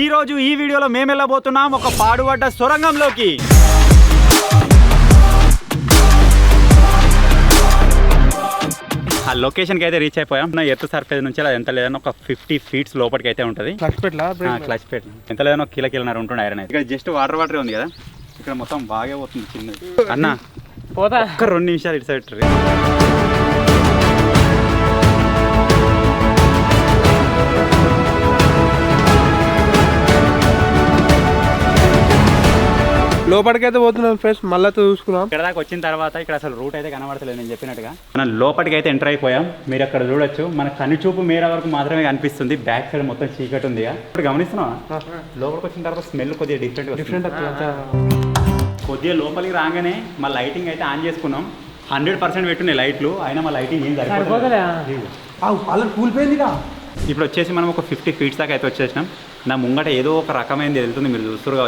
ఈ రోజు ఈ వీడియోలో మేము వెళ్ళబోతున్నాం ఒక పాడుబడ్డ సొరంగంలోకి. ఆ లొకేషన్కి అయితే రీచ్ అయిపోయాం. నా ఎర్త్ సర్ఫేస్ నుంచి అది ఎంత లేదన్నా ఒక 50 feet లోపలికి అయితే ఉంటుంది. క్లచ్ పెట్ ఎంత లేదన్నా 1 కిలోన్నర ఉంటుంది ఐరన్ అయితే. ఇక్కడ జస్ట్ వాటర్ ఉంది కదా, ఇక్కడ మొత్తం బాగా పోతుంది చిన్నది. అన్న పోతా ఒక్క 2 నిమిషాలు ఇటు సైడ్ లోపలికైతే పోతున్నాం ఫ్రెండ్స్. మళ్ళీ చూసుకున్నాం. ఇక్కడ దాకా వచ్చిన తర్వాత ఇక్కడ అసలు రూట్ అయితే కనబడతలేదు నేను చెప్పినట్టుగా. మనం లోపలికి అయితే ఎంటర్ అయిపోయాం. మీరు అక్కడ చూడొచ్చు, మన కనుచూపు మేర వరకు మాత్రమే కనిపిస్తుంది. బ్యాక్ సైడ్ మొత్తం చీకటి ఉంది. ఇప్పుడు గమనిస్తున్నావా, లోపలికి వచ్చిన తర్వాత స్మెల్ కొద్దిగా డిఫరెంట్ కొద్దిగా లోపలికి రాగానే మా లైటింగ్ అయితే ఆన్ చేసుకున్నాం. 100% పెట్టున్నాయి లైట్లు, అయినా మా లైటింగ్ ఏం సరిపోతుంది. కూలిపోయిందిగా. ఇప్పుడు వచ్చేసి మనం ఒక 50 feet దాకా అయితే వచ్చేసినాం. నా ముంగట ఏదో ఒక రకమైనది వెళ్తుంది, మీరు చూస్తున్నారు కావచ్చు.